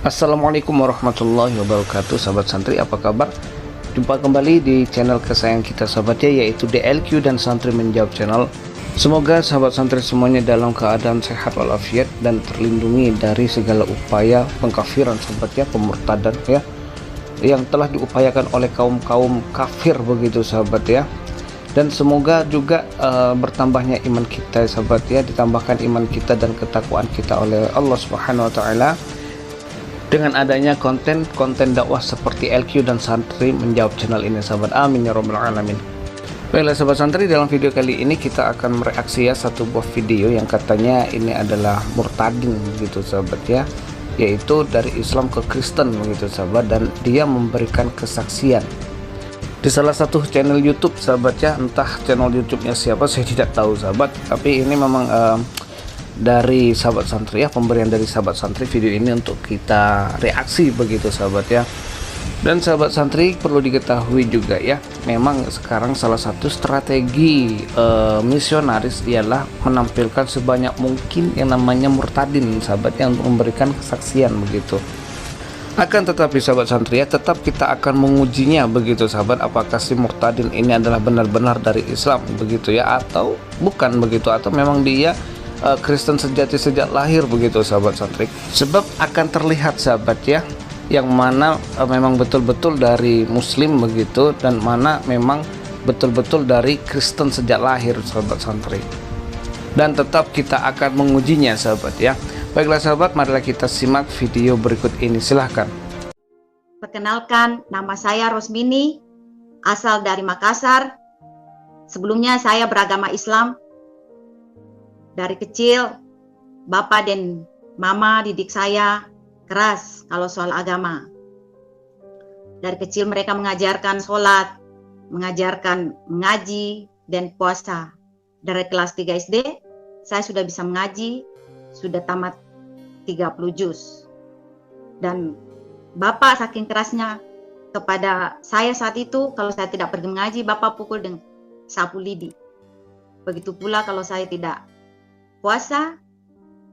Assalamualaikum warahmatullahi wabarakatuh, sahabat santri, apa kabar? Jumpa kembali di channel kesayangan kita sahabatnya, yaitu DLQ dan Santri Menjawab Channel. Semoga sahabat santri semuanya dalam keadaan sehat walafiat dan terlindungi dari segala upaya pengkafiran sahabatnya, pemurtadan ya, yang telah diupayakan oleh kaum kafir begitu sahabat ya. Dan semoga juga bertambahnya iman kita sahabat ya, ditambahkan iman kita dan ketakwaan kita oleh Allah Subhanahu wa taala dengan adanya konten dakwah seperti LQ dan Santri Menjawab Channel ini sahabat. Amin ya rabbal alamin. Baiklah sahabat santri, dalam video kali ini kita akan mereaksi ya satu buah video yang katanya ini adalah murtadin gitu sahabat ya, yaitu dari Islam ke Kristen begitu sahabat, dan dia memberikan kesaksian di salah satu channel YouTube sahabat ya. Entah channel YouTube-nya siapa saya tidak tahu sahabat, tapi ini memang dari sahabat santri ya, pemberian dari sahabat santri video ini untuk kita reaksi begitu sahabat ya. Dan sahabat santri perlu diketahui juga ya, memang sekarang salah satu strategi misionaris ialah menampilkan sebanyak mungkin yang namanya murtadin sahabat ya, untuk memberikan kesaksian begitu. Akan tetapi sahabat santri ya, tetap kita akan mengujinya begitu sahabat, apakah si murtadin ini adalah benar-benar dari Islam begitu ya, atau bukan begitu, atau memang dia Kristen sejati sejak lahir begitu sahabat santri. Sebab akan terlihat sahabat ya, yang mana memang betul-betul dari Muslim begitu, dan mana memang betul-betul dari Kristen sejak lahir sahabat santri. Dan tetap kita akan mengujinya sahabat ya. Baiklah sahabat, marilah kita simak video berikut ini, silahkan. Perkenalkan, nama saya Rosmini, asal dari Makassar. Sebelumnya saya beragama Islam. Dari kecil, bapak dan mama didik saya keras kalau soal agama. Dari kecil mereka mengajarkan sholat, mengajarkan mengaji, dan puasa. Dari kelas 3 SD, saya sudah bisa mengaji, sudah tamat 30 juz. Dan bapak saking kerasnya kepada saya saat itu, kalau saya tidak pergi mengaji, bapak pukul dengan sapu lidi. Begitu pula kalau saya tidak puasa,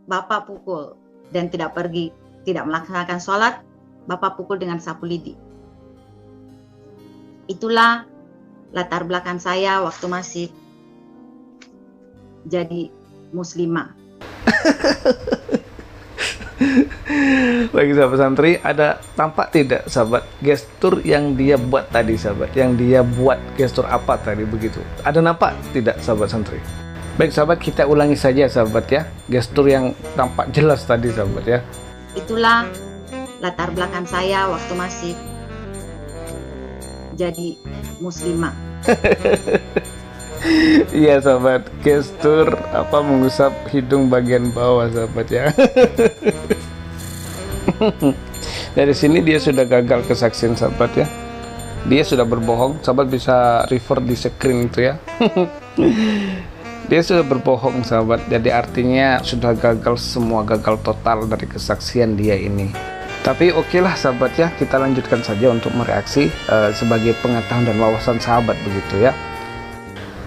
bapak pukul, dan tidak pergi, tidak melaksanakan sholat, bapak pukul dengan sapu lidi. Itulah latar belakang saya waktu masih jadi muslimah. Bagi sahabat santri, ada tampak tidak sahabat gestur yang dia buat tadi sahabat, yang dia buat gestur apa tadi begitu, ada nampak tidak sahabat santri? Baik sahabat, kita ulangi saja sahabat ya, gestur yang tampak jelas tadi sahabat ya. Itulah latar belakang saya waktu masih jadi muslimah. Iya sahabat, gestur apa mengusap hidung bagian bawah sahabat ya. Dari sini dia sudah gagal kesaksian sahabat ya. Dia sudah berbohong, sahabat bisa refer di screen itu ya. Dia sudah berbohong sahabat, jadi artinya sudah gagal semua, gagal total dari kesaksian dia ini. Tapi oke lah sahabat ya, kita lanjutkan saja untuk mereaksi sebagai pengetahuan dan wawasan sahabat begitu ya.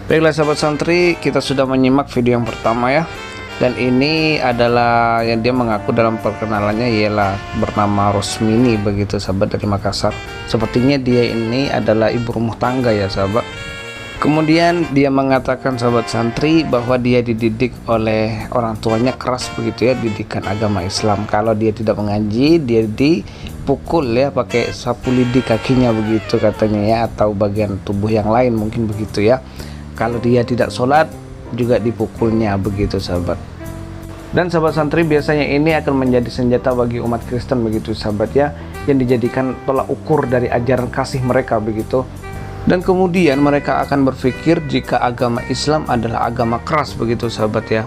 Baiklah sahabat santri, kita sudah menyimak video yang pertama ya. Dan ini adalah yang dia mengaku dalam perkenalannya ialah bernama Rosmini begitu sahabat, dari Makassar. Sepertinya dia ini adalah ibu rumah tangga ya sahabat. Kemudian dia mengatakan sahabat santri bahwa dia dididik oleh orang tuanya keras begitu ya, didikan agama Islam. Kalau dia tidak mengaji, dia dipukul ya pakai sapu lidi kakinya begitu katanya ya, atau bagian tubuh yang lain mungkin begitu ya. Kalau dia tidak sholat juga dipukulnya begitu sahabat. Dan sahabat santri, biasanya ini akan menjadi senjata bagi umat Kristen begitu sahabat ya, yang dijadikan tolak ukur dari ajaran kasih mereka begitu. Dan kemudian mereka akan berpikir jika agama Islam adalah agama keras begitu sahabat ya.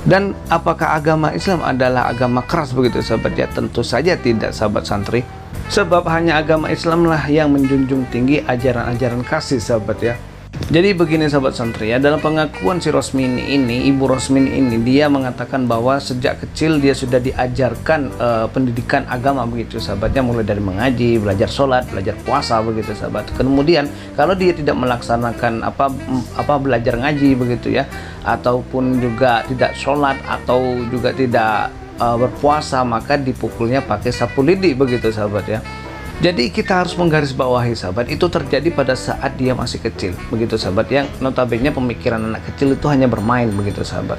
Dan apakah agama Islam adalah agama keras begitu sahabat ya? Tentu saja tidak sahabat santri. Sebab hanya agama Islam lah yang menjunjung tinggi ajaran-ajaran kasih sahabat ya. Jadi begini sahabat santri ya, dalam pengakuan si Rosmini ini, ibu Rosmini ini, dia mengatakan bahwa sejak kecil dia sudah diajarkan pendidikan agama begitu sahabatnya, mulai dari mengaji, belajar sholat, belajar puasa begitu sahabat. Kemudian kalau dia tidak melaksanakan belajar ngaji begitu ya, ataupun juga tidak sholat, atau juga tidak berpuasa, maka dipukulnya pakai sapu lidi, begitu sahabat ya. Jadi kita harus menggarisbawahi sahabat, itu terjadi pada saat dia masih kecil, begitu sahabat, yang notabene pemikiran anak kecil itu hanya bermain, begitu sahabat.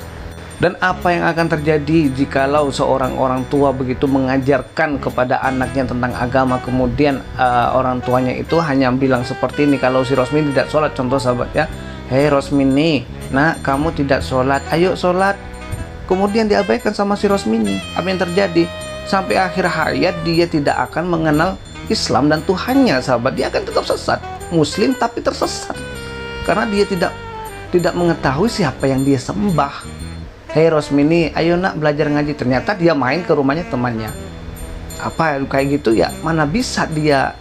Dan apa yang akan terjadi jikalau seorang orang tua begitu mengajarkan kepada anaknya tentang agama, kemudian orang tuanya itu hanya bilang seperti ini, kalau si Rosmini tidak sholat, contoh sahabat ya, hei Rosmini, nah kamu tidak sholat, ayo sholat. Kemudian diabaikan sama si Rosmini, apa yang terjadi? Sampai akhir hayat dia tidak akan mengenal Islam dan Tuhannya sahabat, dia akan tetap sesat, muslim tapi tersesat, karena dia tidak mengetahui siapa yang dia sembah. Hei Rosmini, ayo nak belajar ngaji, ternyata dia main ke rumahnya temannya. Apa kayak gitu ya, mana bisa dia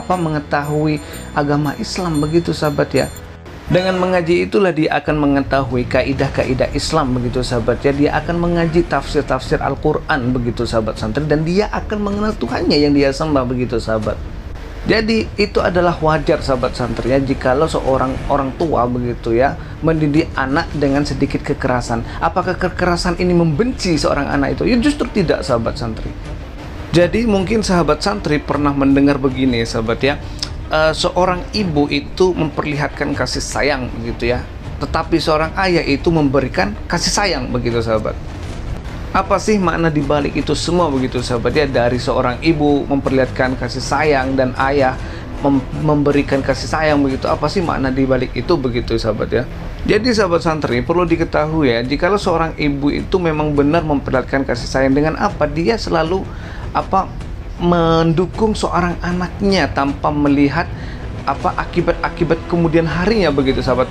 mengetahui agama Islam, begitu sahabat ya. Dengan mengaji itulah dia akan mengetahui kaidah-kaidah Islam, begitu sahabat ya. Dia akan mengaji tafsir-tafsir Al-Quran, begitu sahabat santri, dan dia akan mengenal Tuhannya yang dia sembah, begitu sahabat. Jadi itu adalah wajar sahabat santri ya, jikalau seorang orang tua begitu ya mendidik anak dengan sedikit kekerasan. Apakah kekerasan ini membenci seorang anak itu? Ya justru tidak sahabat santri. Jadi mungkin sahabat santri pernah mendengar begini sahabat ya, seorang ibu itu memperlihatkan kasih sayang begitu ya, tetapi seorang ayah itu memberikan kasih sayang, begitu sahabat. Apa sih makna dibalik itu semua, begitu sahabat ya? Dari seorang ibu memperlihatkan kasih sayang dan ayah memberikan kasih sayang, begitu. Apa sih makna dibalik itu, begitu sahabat ya? Jadi sahabat santri perlu diketahui ya, jikalau seorang ibu itu memang benar memperlihatkan kasih sayang, dengan apa dia selalu mendukung seorang anaknya tanpa melihat akibat-akibat kemudian harinya, begitu sahabat.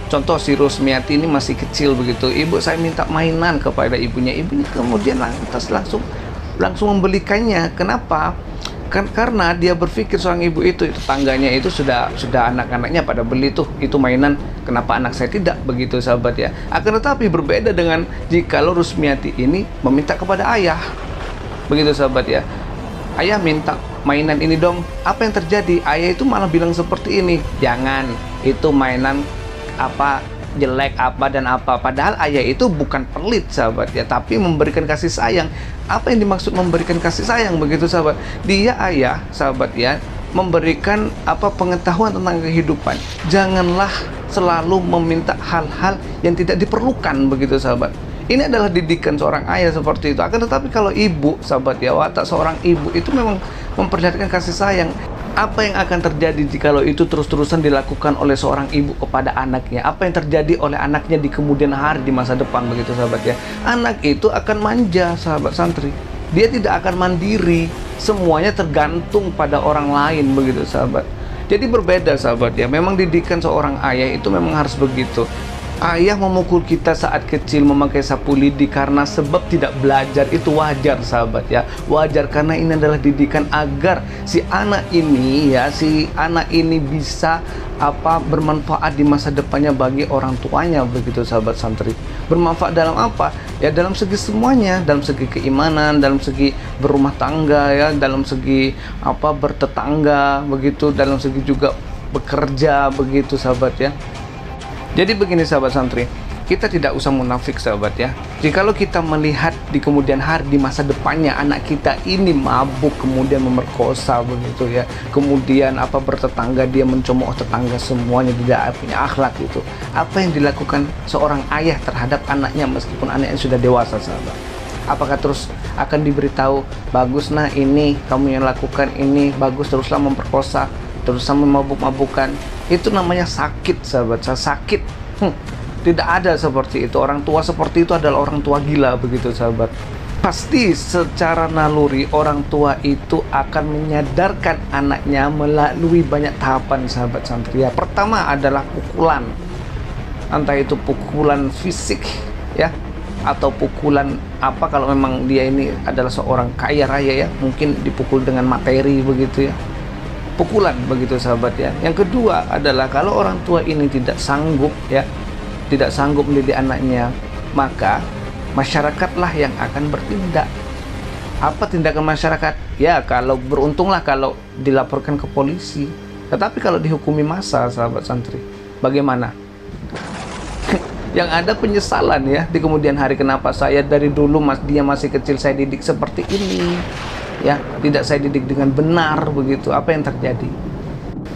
Contoh si Rosmiati ini masih kecil begitu, ibu saya minta mainan kepada ibunya kemudian langsung membelikannya. Kenapa? Karena dia berpikir seorang ibu itu tetangganya itu sudah anak-anaknya pada beli itu mainan, kenapa anak saya tidak, begitu sahabat ya. Akan tetapi berbeda dengan jikalau Rosmiati ini meminta kepada ayah, begitu sahabat ya. Ayah minta mainan ini dong, apa yang terjadi? Ayah itu malah bilang seperti ini, jangan, itu mainan jelek dan apa. Padahal ayah itu bukan pelit sahabat ya, tapi memberikan kasih sayang. Apa yang dimaksud memberikan kasih sayang, begitu sahabat? Dia ayah sahabat ya, memberikan pengetahuan tentang kehidupan. Janganlah selalu meminta hal-hal yang tidak diperlukan, begitu sahabat. Ini adalah didikan seorang ayah seperti itu. Akan tetapi kalau ibu sahabat ya, watak seorang ibu itu memang memperlihatkan kasih sayang. Apa yang akan terjadi jikalau itu terus-terusan dilakukan oleh seorang ibu kepada anaknya? Apa yang terjadi oleh anaknya di kemudian hari, di masa depan, begitu sahabat ya? Anak itu akan manja sahabat santri, dia tidak akan mandiri, semuanya tergantung pada orang lain, begitu sahabat. Jadi berbeda sahabat ya, memang didikan seorang ayah itu memang harus begitu. Ayah memukul kita saat kecil memakai sapu lidi karena sebab tidak belajar, itu wajar sahabat ya, wajar, karena ini adalah didikan agar si anak ini bisa bermanfaat di masa depannya bagi orang tuanya, begitu sahabat santri. Bermanfaat dalam apa? Ya dalam segi semuanya, dalam segi keimanan, dalam segi berumah tangga ya, dalam segi bertetangga, begitu, dalam segi juga bekerja, begitu sahabat ya. Jadi begini sahabat santri, kita tidak usah munafik sahabat ya. Jikalau kita melihat di kemudian hari, di masa depannya anak kita ini mabuk kemudian memerkosa, begitu ya, kemudian bertetangga dia mencemooh tetangga, semuanya tidak punya akhlak, itu apa yang dilakukan seorang ayah terhadap anaknya meskipun anaknya sudah dewasa sahabat? Apakah terus akan diberitahu, bagus nah ini kamu yang lakukan ini, bagus, teruslah memperkosa, teruslah memabuk-mabukan? Itu namanya sakit sahabat, sakit. Tidak ada seperti itu. Orang tua seperti itu adalah orang tua gila, begitu sahabat. Pasti secara naluri orang tua itu akan menyadarkan anaknya melalui banyak tahapan sahabat santri ya. Pertama adalah pukulan, entah itu pukulan fisik ya, atau pukulan kalau memang dia ini adalah seorang kaya raya ya, mungkin dipukul dengan materi, begitu ya, pukulan, begitu sahabat ya. Yang kedua adalah kalau orang tua ini tidak sanggup mendidik anaknya, maka masyarakatlah yang akan bertindak. Apa tindakan masyarakat? Ya kalau beruntunglah kalau dilaporkan ke polisi. Tetapi kalau dihukumi massa sahabat santri, bagaimana? Yang ada penyesalan ya di kemudian hari, kenapa saya dari dulu dia masih kecil saya didik seperti ini ya, tidak saya didik dengan benar begitu. Apa yang terjadi?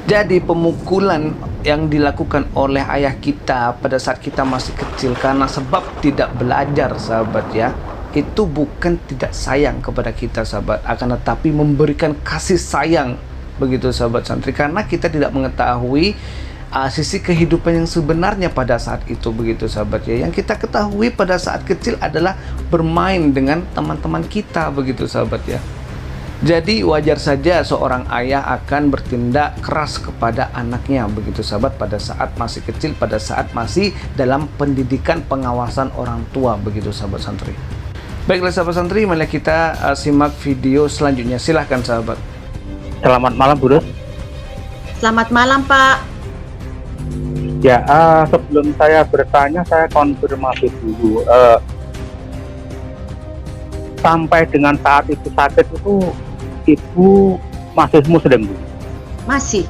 Jadi pemukulan yang dilakukan oleh ayah kita pada saat kita masih kecil karena sebab tidak belajar, sahabat ya, itu bukan tidak sayang kepada kita, sahabat, akan tetapi memberikan kasih sayang begitu, sahabat santri, karena kita tidak mengetahui sisi kehidupan yang sebenarnya pada saat itu begitu, sahabat ya. Yang kita ketahui pada saat kecil adalah bermain dengan teman-teman kita begitu, sahabat ya. Jadi wajar saja seorang ayah akan bertindak keras kepada anaknya begitu, sahabat, pada saat masih kecil, pada saat masih dalam pendidikan pengawasan orang tua begitu, sahabat santri. Baiklah sahabat santri, mari kita simak video selanjutnya. Silahkan sahabat. Selamat malam Bu Ros. Selamat malam Pak. Ya, sebelum saya bertanya, saya konfirmasi dulu. Sampai dengan saat itu sakit itu, Ibu masih Muslim, Bu? Masih.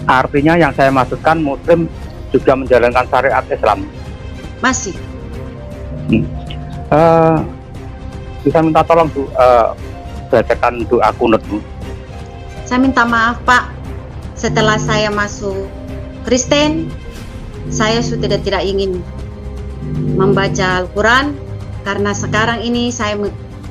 Artinya yang saya maksudkan Muslim juga menjalankan syariat Islam? Masih. Bisa minta tolong Bu, bacakan doa kunut, Bu. Saya minta maaf Pak, setelah saya masuk Kristen, saya sudah tidak ingin membaca Al-Quran, karena sekarang ini saya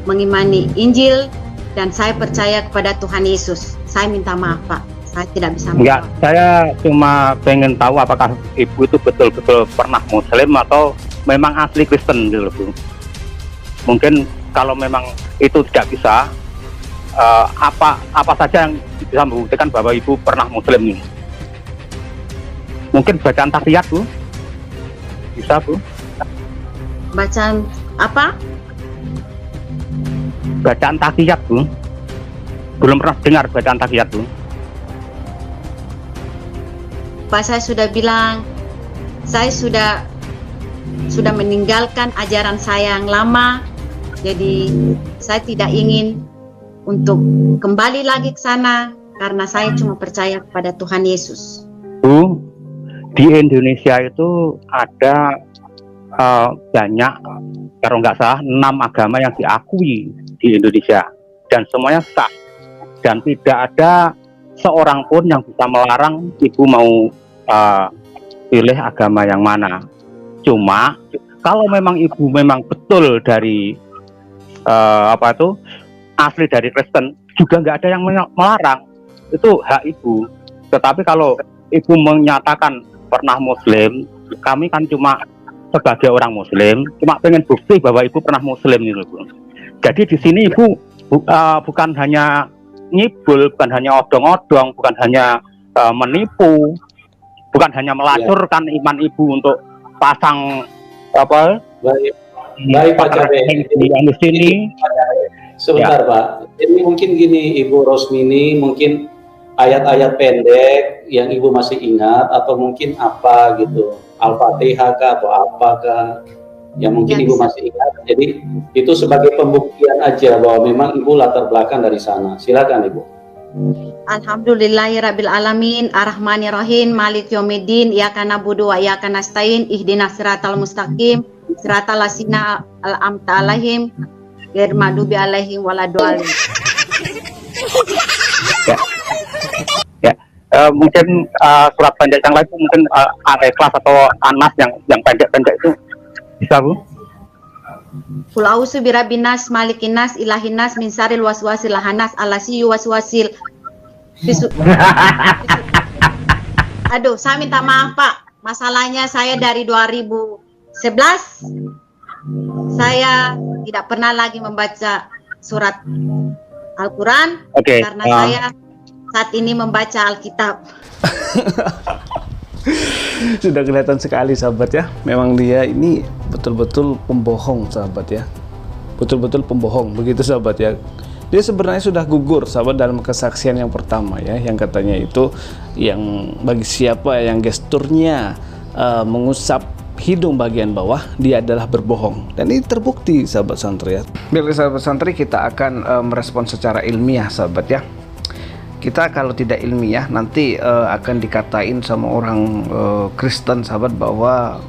mengimani Injil dan saya percaya kepada Tuhan Yesus. Saya minta maaf Pak, saya tidak bisa Enggak, saya cuma pengen tahu apakah Ibu itu betul-betul pernah Muslim atau memang asli Kristen gitu, Bu. Mungkin kalau memang itu tidak bisa, apa saja yang bisa membuktikan bahwa Ibu pernah Muslim ini? Mungkin bacaan tahiyat, Bu? Bisa, Bu? Bacaan apa? Bacaan tahiyat, Bu. Belum pernah dengar bacaan tahiyat, Bu? Pak, saya sudah bilang, saya sudah meninggalkan ajaran saya yang lama. Jadi saya tidak ingin untuk kembali lagi ke sana karena saya cuma percaya kepada Tuhan Yesus. Bu, di Indonesia itu ada banyak, kalau nggak salah 6 agama yang diakui di Indonesia dan semuanya sah, dan tidak ada seorang pun yang bisa melarang Ibu mau pilih agama yang mana. Cuma kalau memang Ibu memang betul dari asli dari Kristen, juga nggak ada yang melarang, itu hak Ibu. Tetapi kalau Ibu menyatakan pernah Muslim, kami kan cuma sebagai orang Muslim cuma pengen bukti bahwa Ibu pernah Muslim gitu, Bu. Jadi di sini Ibu bukan hanya ngibul, bukan hanya odong-odong, bukan hanya menipu, bukan hanya melacurkan iman Ibu untuk pasang Baik Pak Cabe, di sini. Sebentar ya. Pak, ini mungkin gini Ibu Rosmini, mungkin ayat-ayat pendek yang Ibu masih ingat, atau mungkin apa gitu, Al-Fatihah kah atau apakah yang mungkin Ibu masih ingat. Jadi itu sebagai pembuktian aja bahwa memang Ibu latar belakang dari sana. Silakan Ibu. Alhamdulillahirabbil alamin, arrahmanirrahim, malik yaumiddin, iyyaka na'budu wa iyyaka nasta'in, ihdinas siratal mustaqim, siratal ladzina an'amta 'alaihim, ghairil maghdubi 'alaihim waladdallin. Ya. Mungkin surat pendek yang lain mungkin Al-Ikhlas atau Anas yang pendek-pendek itu bisa, Bu? Qul a'udzu birabbin nas, malikin nas, ilahin nas, min syarril waswasil khannas, allazzi yuwaswisu Aduh, saya minta maaf Pak. Masalahnya saya dari 2011 saya tidak pernah lagi membaca surat Al-Quran, karena saya saat ini membaca Alkitab. Sudah kelihatan sekali sahabat ya, memang dia ini betul-betul pembohong sahabat ya, betul-betul pembohong begitu sahabat ya. Dia sebenarnya sudah gugur sahabat dalam kesaksian yang pertama ya, yang katanya itu yang bagi siapa yang gesturnya mengusap hidung bagian bawah, dia adalah berbohong, dan ini terbukti sahabat santri ya. Baiklah sahabat santri, kita akan merespon secara ilmiah sahabat ya. Kita kalau tidak ilmiah nanti akan dikatain sama orang Kristen sahabat bahwa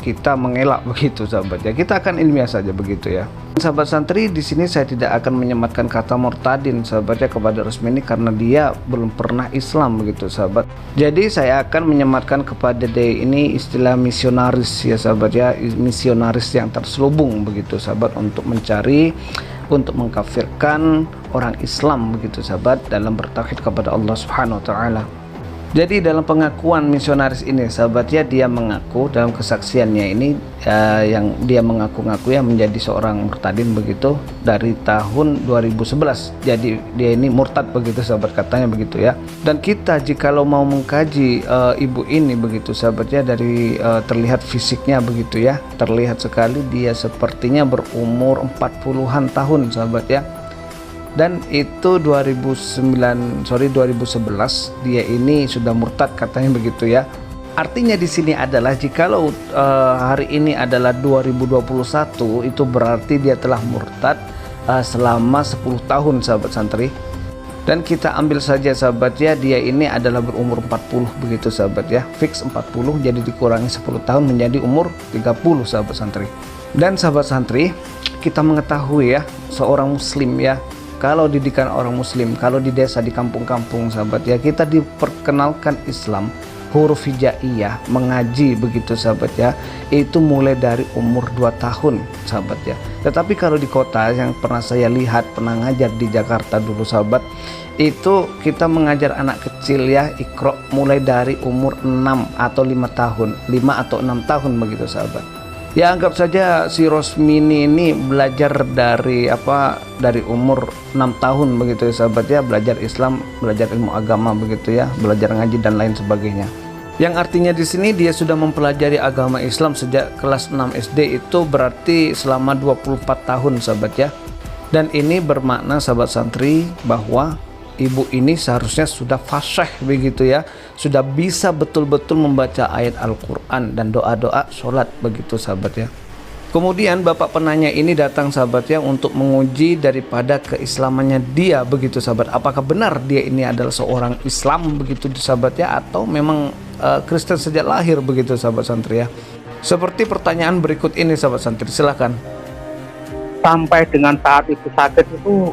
kita mengelak begitu sahabat ya. Kita akan ilmiah saja begitu ya. Sahabat santri, di sini saya tidak akan menyematkan kata murtadin sahabatnya kepada Rosmini karena dia belum pernah Islam begitu sahabat. Jadi saya akan menyematkan kepada dia ini istilah misionaris ya sahabat ya, misionaris yang terselubung begitu sahabat, untuk mencari, untuk mengkafirkan orang Islam begitu sahabat dalam bertauhid kepada Allah Subhanahu wa taala. Jadi dalam pengakuan misionaris ini sahabat ya, dia mengaku dalam kesaksiannya ini yang dia mengaku-ngaku ya menjadi seorang murtadin begitu dari tahun 2011. Jadi dia ini murtad begitu sahabat, katanya begitu ya. Dan kita jikalau mau mengkaji ibu ini begitu sahabat ya, dari terlihat fisiknya begitu ya, terlihat sekali dia sepertinya berumur 40-an tahun sahabat ya. Dan itu 2011 dia ini sudah murtad katanya begitu ya. Artinya di sini adalah jikalau hari ini adalah 2021, itu berarti dia telah murtad selama 10 tahun sahabat santri. Dan kita ambil saja sahabat ya, dia ini adalah berumur 40 begitu sahabat ya, fix 40, jadi dikurangi 10 tahun menjadi umur 30 sahabat santri. Dan sahabat santri, kita mengetahui ya, seorang muslim ya, kalau didikan orang muslim, kalau di desa, di kampung-kampung sahabat ya, kita diperkenalkan Islam, huruf hijaiyah, mengaji begitu sahabat ya, itu mulai dari umur 2 tahun sahabat ya. Tetapi kalau di kota yang pernah saya lihat, pernah ngajar di Jakarta dulu sahabat, itu kita mengajar anak kecil ya, Iqra mulai dari umur 6 atau 5 tahun, 5 atau 6 tahun begitu sahabat. Ya anggap saja si Rosmini ini belajar dari dari umur 6 tahun begitu ya sahabat ya, belajar Islam, belajar ilmu agama begitu ya, belajar ngaji dan lain sebagainya. Yang artinya di sini dia sudah mempelajari agama Islam sejak kelas 6 SD, itu berarti selama 24 tahun sahabat ya. Dan ini bermakna sahabat santri bahwa ibu ini seharusnya sudah fasih begitu ya, sudah bisa betul-betul membaca ayat Al-Quran dan doa-doa sholat begitu sahabat ya. Kemudian bapak penanya ini datang sahabat ya untuk menguji daripada keislamannya dia begitu sahabat, apakah benar dia ini adalah seorang Islam begitu sahabat ya, atau memang Kristen sejak lahir begitu sahabat santri ya. Seperti pertanyaan berikut ini sahabat santri, silakan. Sampai dengan saat ibu sakit itu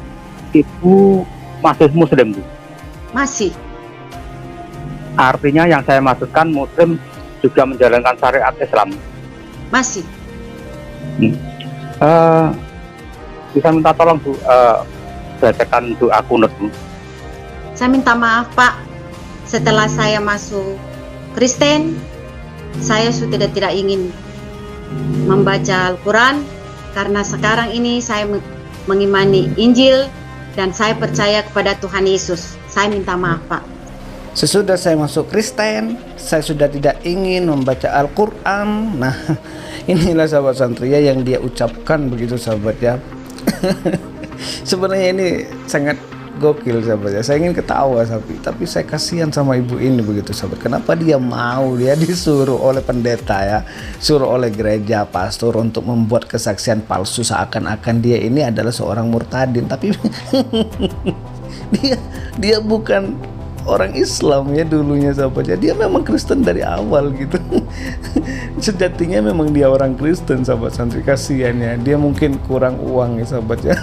ibu masih muslim Bu? Masih. Artinya yang saya maksudkan muslim juga menjalankan syariat Islam? Masih. Bisa minta tolong Bu, bacakan doa kunut Bu. Saya minta maaf Pak, setelah saya masuk Kristen, saya sudah tidak ingin membaca Al-Quran, karena sekarang ini saya mengimani Injil dan saya percaya kepada Tuhan Yesus. Saya minta maaf Pak. Sesudah saya masuk Kristen, saya sudah tidak ingin membaca Al-Quran. Nah inilah sahabat santri ya yang dia ucapkan begitu sahabat ya. Sebenarnya ini sangat gokil sahabat ya, saya ingin ketawa tapi saya kasihan sama ibu ini begitu sahabat. Kenapa dia mau, dia disuruh oleh pendeta ya, suruh oleh gereja, pastor untuk membuat kesaksian palsu seakan-akan dia ini adalah seorang murtadin, tapi dia bukan orang Islam ya dulunya sahabat ya, dia memang Kristen dari awal gitu. Sejatinya memang dia orang Kristen sahabat santri, kasihan ya, dia mungkin kurang uang ya sahabat ya.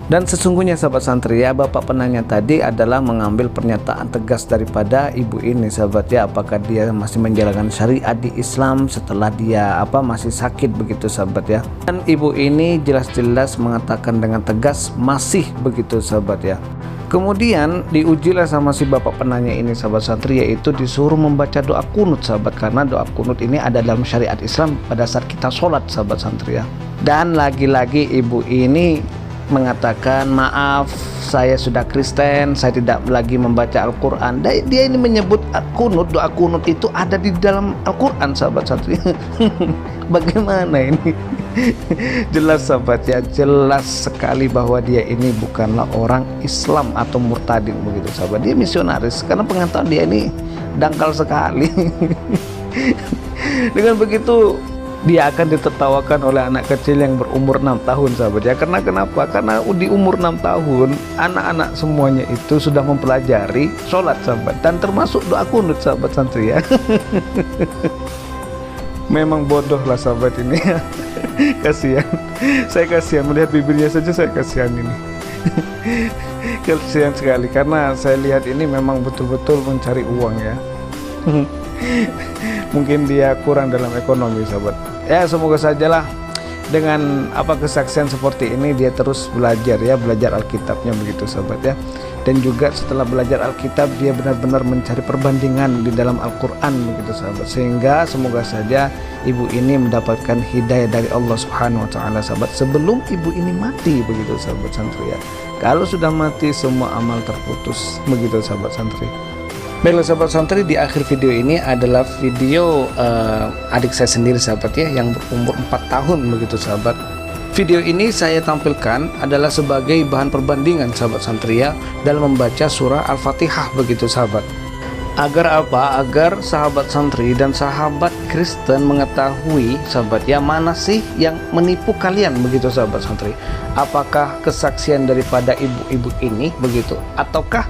Dan sesungguhnya sahabat santri ya, bapak penanya tadi adalah mengambil pernyataan tegas daripada ibu ini sahabat ya, apakah dia masih menjalankan syariat di Islam setelah dia masih sakit begitu sahabat ya. Dan ibu ini jelas-jelas mengatakan dengan tegas masih begitu sahabat ya. Kemudian diujilah sama si bapak penanya ini sahabat santri, yaitu disuruh membaca doa kunut sahabat, karena doa kunut ini ada dalam syariat Islam pada saat kita sholat sahabat santri ya. Dan lagi-lagi ibu ini mengatakan maaf, saya sudah Kristen, saya tidak lagi membaca Al-Quran. Dia ini menyebut kunut, doa kunut itu ada di dalam Al-Quran sahabat santri. Bagaimana ini? Jelas sahabat ya, jelas sekali bahwa dia ini bukanlah orang Islam atau murtadin begitu sahabat. Dia misionaris, karena pengetahuan dia ini dangkal sekali. Dengan begitu dia akan ditertawakan oleh anak kecil yang berumur 6 tahun sahabat ya. Karena kenapa? Karena di umur 6 tahun anak-anak semuanya itu sudah mempelajari sholat sahabat, dan termasuk doa kunut sahabat santri ya. Memang bodoh lah sahabat ini ya. Kasihan, saya kasihan melihat bibirnya saja, saya kasihan ini. Kasihan sekali karena saya lihat ini memang betul-betul mencari uang ya. Mungkin dia kurang dalam ekonomi sahabat ya. Semoga sajalah dengan kesaksian seperti ini dia terus belajar ya, belajar Alkitabnya begitu sahabat ya. Dan juga setelah belajar Alkitab dia benar-benar mencari perbandingan di dalam Al-Quran begitu sahabat, sehingga semoga saja ibu ini mendapatkan hidayah dari Allah Subhanahu wa Ta'ala sahabat, sebelum ibu ini mati begitu sahabat santri ya. Kalau sudah mati semua amal terputus begitu sahabat santri. Baiklah sahabat santri, di akhir video ini adalah video adik saya sendiri sahabat ya, yang berumur 4 tahun begitu sahabat. Video ini saya tampilkan adalah sebagai bahan perbandingan sahabat santri ya, dalam membaca surah Al-Fatihah begitu sahabat. Agar apa? Agar sahabat santri dan sahabat Kristen mengetahui sahabat ya, mana sih yang menipu kalian begitu sahabat santri. Apakah kesaksian daripada ibu-ibu ini begitu, ataukah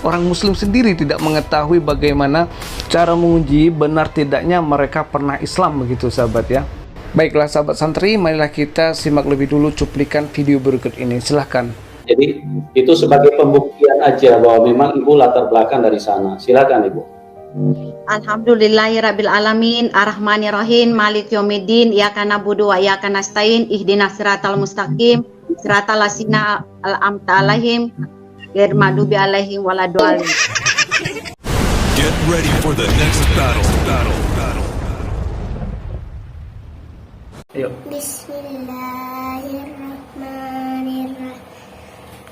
orang muslim sendiri tidak mengetahui bagaimana cara menguji benar tidaknya mereka pernah Islam begitu sahabat ya. Baiklah sahabat santri, marilah kita simak lebih dulu cuplikan video berikut ini, silahkan. Jadi itu sebagai pembuktian aja bahwa memang ibu latar belakang dari sana. Silakan ibu. Alhamdulillahirabbil alamin, arrahmanirrahim, malik yaumiddin, iyyaka na'budu wa iyyaka nasta'in, ihdinas siratal mustaqim, siratal ladzina an'amta 'alaihim, ghairil maghdubi 'alaihim waladdallin. Get ready for the next battle. Ayo. Bismillahirrahmanirrahim.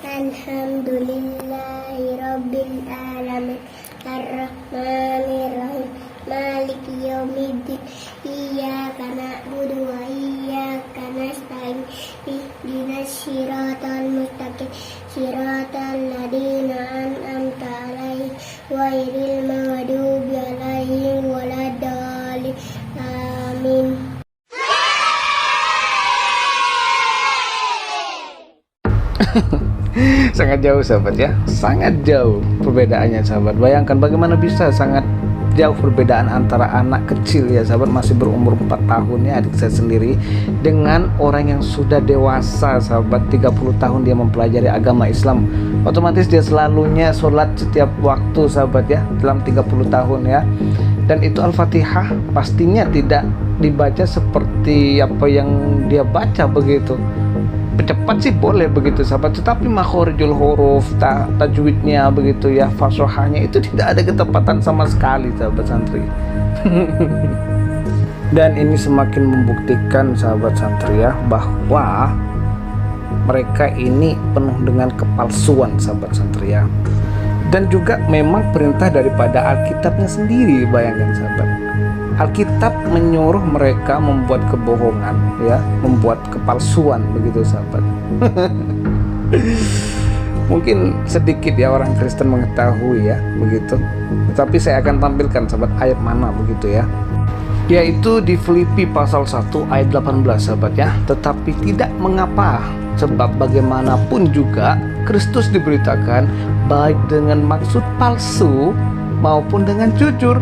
Alhamdulillahirabbil alamin. Arrahmanirrahim. Maliki yaumiddin. Iyyaka na'budu wa iyyaka nasta'in. Ihdinas siratal mustaqim. Siratal ladzina an'amta 'alaihim ghairil maghdubi 'alaihim waladdallin. Amin. Sangat jauh sahabat ya, sangat jauh perbedaannya sahabat. Bayangkan bagaimana bisa sangat jauh perbedaan antara anak kecil ya sahabat, masih berumur 4 tahun ya, adik saya sendiri, dengan orang yang sudah dewasa sahabat, 30 tahun dia mempelajari agama Islam. Otomatis dia selalunya sholat setiap waktu sahabat ya, dalam 30 tahun ya. Dan itu Al-Fatihah pastinya tidak dibaca seperti apa yang dia baca begitu. Cepat sih boleh begitu sahabat, tetapi makhorijul huruf, tajwidnya begitu ya, fashohanya itu tidak ada ketepatan sama sekali sahabat santri. Dan ini semakin membuktikan sahabat santri ya, bahwa mereka ini penuh dengan kepalsuan sahabat santri ya. Dan juga memang perintah daripada Alkitabnya sendiri, bayangkan sahabat, Alkitab menyuruh mereka membuat kebohongan ya, membuat kepalsuan begitu sahabat. Mungkin sedikit ya orang Kristen mengetahui ya begitu, tetapi saya akan tampilkan sahabat ayat mana begitu ya, yaitu di Filipi pasal 1 ayat 18 sahabat ya. Tetapi tidak mengapa, sebab bagaimanapun juga Kristus diberitakan baik dengan maksud palsu maupun dengan jujur.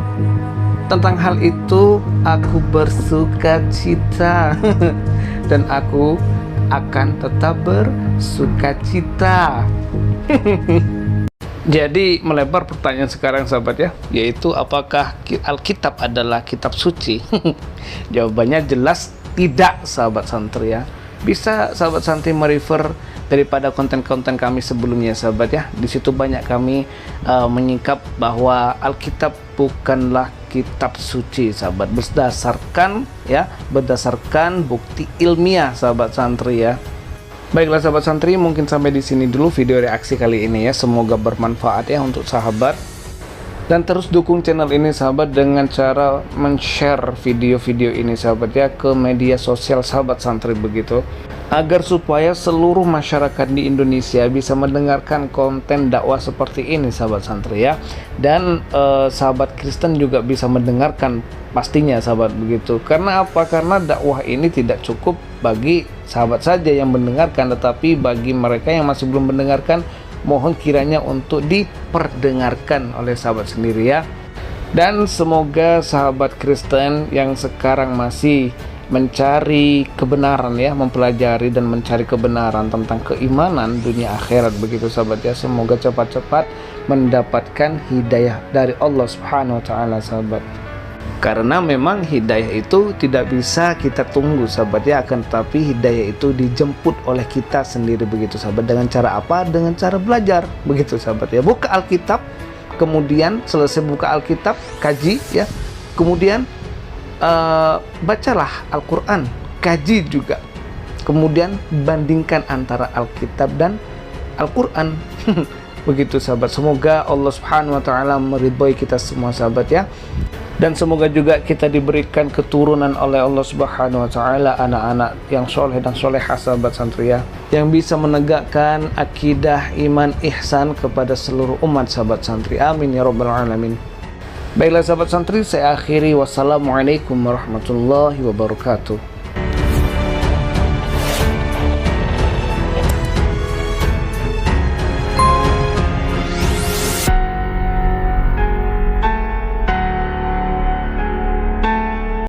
Tentang hal itu aku bersuka cita dan aku akan tetap bersuka cita. Jadi melebar pertanyaan sekarang sahabat ya, yaitu apakah Alkitab adalah kitab suci? Jawabannya jelas tidak sahabat santri ya. Bisa sahabat santri merefer daripada konten-konten kami sebelumnya sahabat ya. Di situ banyak kami menyingkap bahwa Alkitab bukanlah kitab suci sahabat, berdasarkan bukti ilmiah sahabat santri ya. Baiklah sahabat santri, mungkin sampai di sini dulu video reaksi kali ini ya. Semoga bermanfaat ya untuk sahabat. Dan terus dukung channel ini sahabat dengan cara men-share video-video ini sahabat ya ke media sosial sahabat santri begitu, agar supaya seluruh masyarakat di Indonesia bisa mendengarkan konten dakwah seperti ini sahabat santri ya. Dan sahabat Kristen juga bisa mendengarkan pastinya sahabat begitu. Karena apa? Karena dakwah ini tidak cukup bagi sahabat saja yang mendengarkan, tetapi bagi mereka yang masih belum mendengarkan, mohon kiranya untuk diperdengarkan oleh sahabat sendiri ya. Dan semoga sahabat Kristen yang sekarang masih mencari kebenaran ya, mempelajari dan mencari kebenaran tentang keimanan dunia akhirat begitu sahabat ya, semoga cepat-cepat mendapatkan hidayah dari Allah Subhanahu wa taala sahabat. Karena memang hidayah itu tidak bisa kita tunggu sahabat ya, akan tetapi hidayah itu dijemput oleh kita sendiri begitu sahabat. Dengan cara apa? Dengan cara belajar begitu sahabat ya. Buka Alkitab, kemudian selesai buka Alkitab, kaji ya, kemudian bacalah Al-Quran, kaji juga, kemudian bandingkan antara Alkitab dan Al-Quran. Begitu sahabat, semoga Allah Subhanahu wa taala meridhoi kita semua sahabat ya. Dan semoga juga kita diberikan keturunan oleh Allah Subhanahu wa taala anak-anak yang soleh dan solehah sahabat santri ya, yang bisa menegakkan akidah iman ihsan kepada seluruh umat sahabat santri. Amin ya rabbal alamin. Baiklah sahabat santri, saya akhiri. Wassalamualaikum warahmatullahi wabarakatuh.